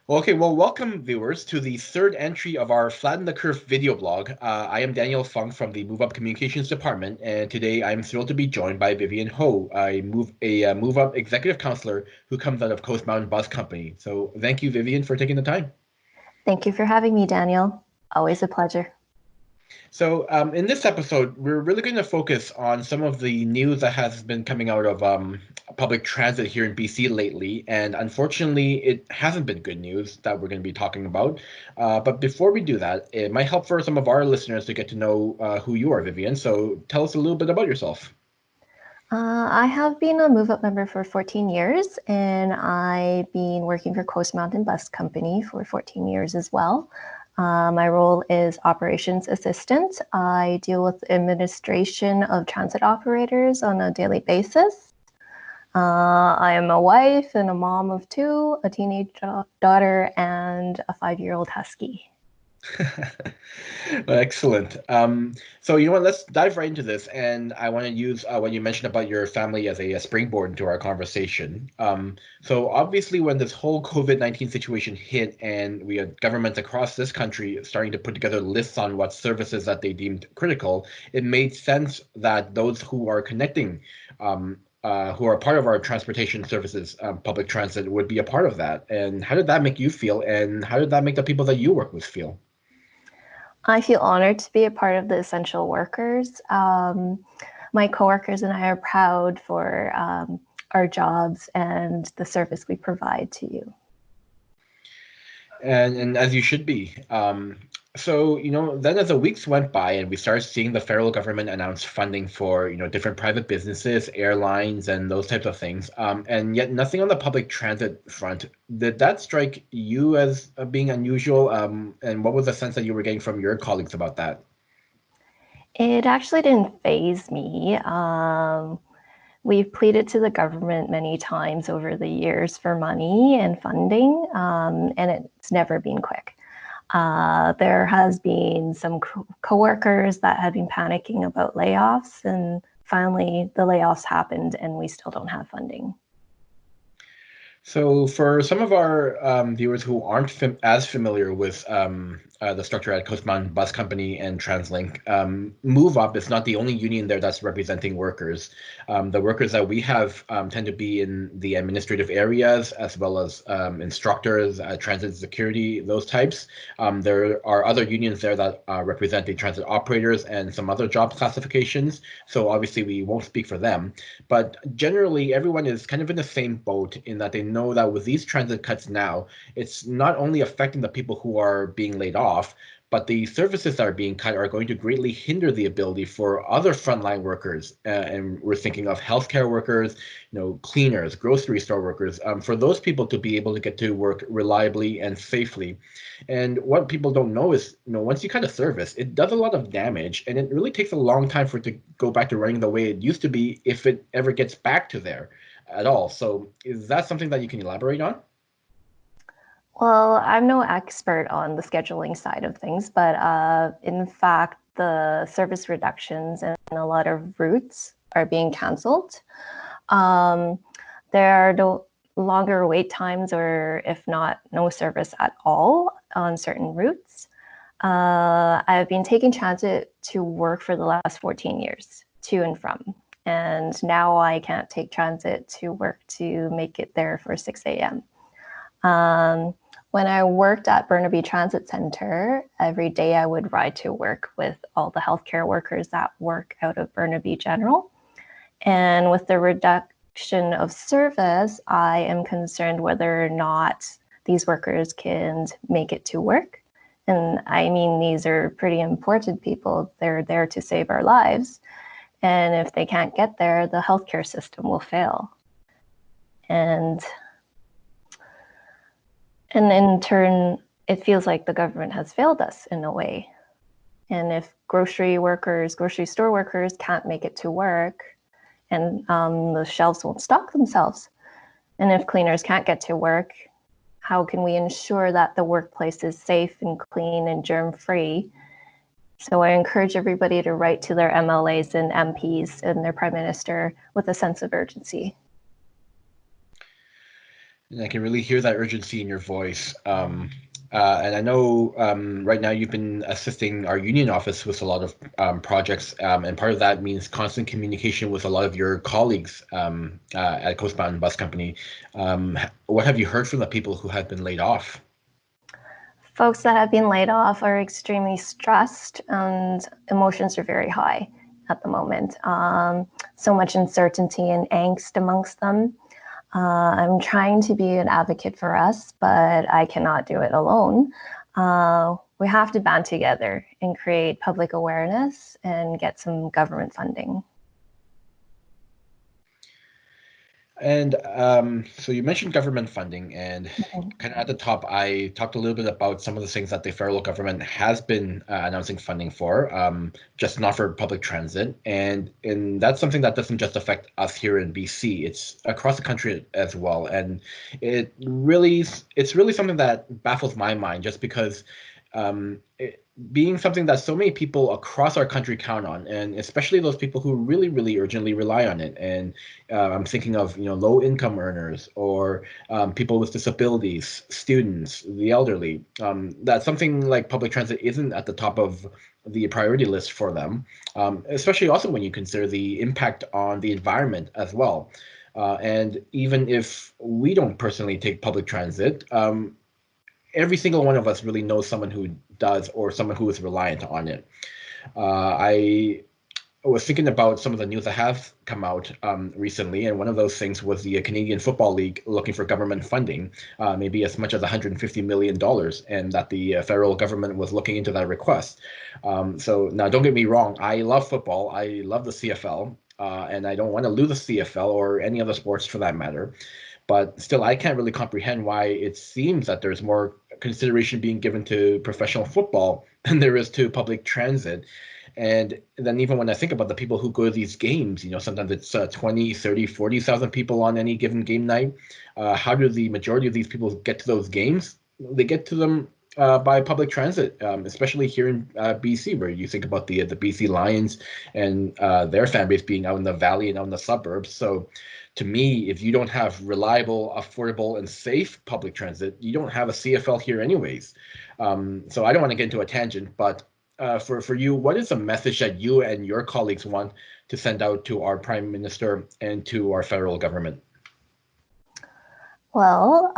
Well, welcome viewers to the third entry of our Flatten the Curve video blog. I am Daniel Fung from the Move Up Communications Department, and today I'm thrilled to be joined by Vivian Ho, a Move Up executive counselor who comes out of Coast Mountain Bus Company. So thank you, Vivian, for taking the time. Thank you for having me, Daniel. Always a pleasure. So, in this episode, we're really going to focus on some of the news that has been coming out of public transit here in BC lately. And unfortunately, it hasn't been good news that we're going to be talking about. But before we do that, it might help for some of our listeners to get to know who you are, Vivian. So, tell us a little bit about yourself. I have been a Move Up member for 14 years, and I've been working for Coast Mountain Bus Company for 14 years as well. My role is operations assistant. I deal with administration of transit operators on a daily basis. I am a wife and a mom of two, a teenage daughter, and a 5-year-old husky. Excellent. So you know what? Let's dive right into this, and I want to use what you mentioned about your family as a springboard into our conversation. So obviously, when this whole COVID-19 situation hit, and we had governments across this country starting to put together lists on what services that they deemed critical, it made sense that those who are connecting. Who are part of our transportation services, public transit, would be a part of that. And how did that make you feel? And how did that make the people that you work with feel? I feel honored to be a part of the essential workers. My coworkers and I are proud for our jobs and the service we provide to you. And as you should be. So you know, then as the weeks went by and we started seeing the federal government announce funding for different private businesses, airlines, and those types of things, and yet nothing on the public transit front. Did that strike you as being unusual? And what was the sense that you were getting from your colleagues about that? It actually didn't faze me. We've pleaded to the government many times over the years for money and funding, and it's never been quick. There has been some coworkers that had been panicking about layoffs, and finally the layoffs happened and we still don't have funding. So, for some of our viewers who aren't as familiar with the structure at Coast Mountain Bus Company and TransLink, Move Up is not the only union there that's representing workers. The workers that we have tend to be in the administrative areas, as well as instructors, transit security, those types. There are other unions there that represent the transit operators and some other job classifications. So, obviously, we won't speak for them. But generally, everyone is kind of in the same boat in that they know that with these transit cuts now, it's not only affecting the people who are being laid off, but the services that are being cut are going to greatly hinder the ability for other frontline workers. And we're thinking of healthcare workers, cleaners, grocery store workers, for those people to be able to get to work reliably and safely. And what people don't know is, once you cut a service, it does a lot of damage, and it really takes a long time for it to go back to running the way it used to be, if it ever gets back to there at all. So, is that something that you can elaborate on? Well, I'm no expert on the scheduling side of things, but in fact, the service reductions and a lot of routes are being canceled. Um, there are no longer wait times, or if not, no service at all on certain routes. I've been taking transit to work for the last 14 years, to and from. And now I can't take transit to work to make it there for 6 a.m. When I worked at Burnaby Transit Center, every day I would ride to work with all the healthcare workers that work out of Burnaby General. And with the reduction of service, I am concerned whether or not these workers can make it to work. And I mean, these are pretty important people. They're there to save our lives. And if they can't get there, the healthcare system will fail. And in turn, it feels like the government has failed us in a way. And if grocery store workers can't make it to work, and the shelves won't stock themselves, and if cleaners can't get to work, how can we ensure that the workplace is safe and clean and germ-free? So I encourage everybody to write to their MLAs and MPs and their Prime Minister with a sense of urgency. And I can really hear that urgency in your voice. And I know right now you've been assisting our union office with a lot of projects, and part of that means constant communication with a lot of your colleagues at Coast Mountain Bus Company. What have you heard from the people who have been laid off? Folks that have been laid off are extremely stressed and emotions are very high at the moment. So much uncertainty and angst amongst them. I'm trying to be an advocate for us, but I cannot do it alone. We have to band together and create public awareness and get some government funding. And so you mentioned government funding, and kind of at the top, I talked a little bit about some of the things that the federal government has been announcing funding for, just not for public transit. And that's something that doesn't just affect us here in BC, it's across the country as well. And it's really something that baffles my mind, just because being something that so many people across our country count on, and especially those people who really, really urgently rely on it. And I'm thinking of low income earners or people with disabilities, students, the elderly. That something like public transit isn't at the top of the priority list for them, especially also when you consider the impact on the environment as well. And even if we don't personally take public transit, every single one of us really knows someone who does, or someone who is reliant on it. I was thinking about some of the news that have come out recently, and one of those things was the Canadian Football League looking for government funding, maybe as much as $150 million, and that the federal government was looking into that request. So now, don't get me wrong, I love football. I love the CFL, and I don't want to lose the CFL or any other sports for that matter. But still, I can't really comprehend why it seems that there's more consideration being given to professional football than there is to public transit. And then even when I think about the people who go to these games, sometimes it's 20, 30, 40,000 people on any given game night. How do the majority of these people get to those games? They get to them by public transit, especially here in BC, where you think about the BC Lions and their fan base being out in the valley and out in the suburbs. So to me, if you don't have reliable, affordable, and safe public transit, you don't have a CFL here anyways. So I don't want to get into a tangent, but for you, what is the message that you and your colleagues want to send out to our Prime Minister and to our federal government? Well,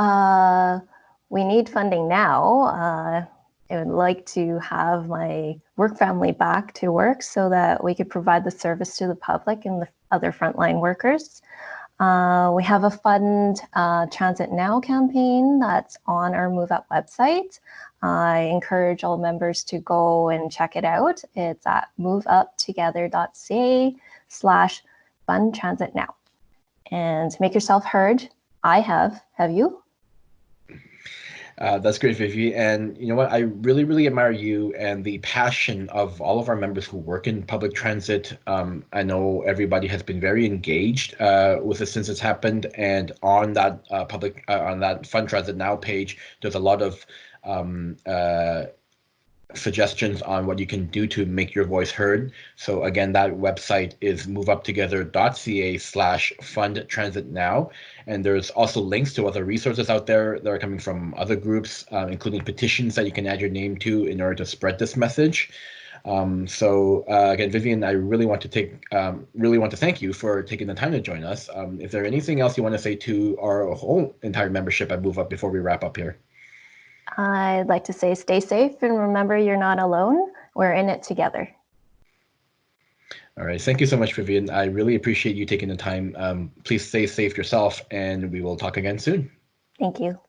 we need funding now. I would like to have my work family back to work so that we could provide the service to the public and the other frontline workers. We have a Fund Transit Now campaign that's on our Move Up website. I encourage all members to go and check it out. It's at moveuptogether.ca/Fund Transit Now. And make yourself heard. I have. Have you? That's great, Vivi. And you know what? I really, really admire you and the passion of all of our members who work in public transit. I know everybody has been very engaged with it since it's happened. And on that on that Fund Transit Now page, there's a lot of suggestions on what you can do to make your voice heard. So again, that website is moveuptogether.ca/Fund Transit Now. And there's also links to other resources out there that are coming from other groups, including petitions that you can add your name to in order to spread this message. So again, Vivian, I really want to thank you for taking the time to join us. Is there anything else you want to say to our whole entire membership at Move Up before we wrap up here? I'd like to say stay safe and remember you're not alone. We're in it together. All right. Thank you so much, Vivian. I really appreciate you taking the time. Please stay safe yourself, and we will talk again soon. Thank you.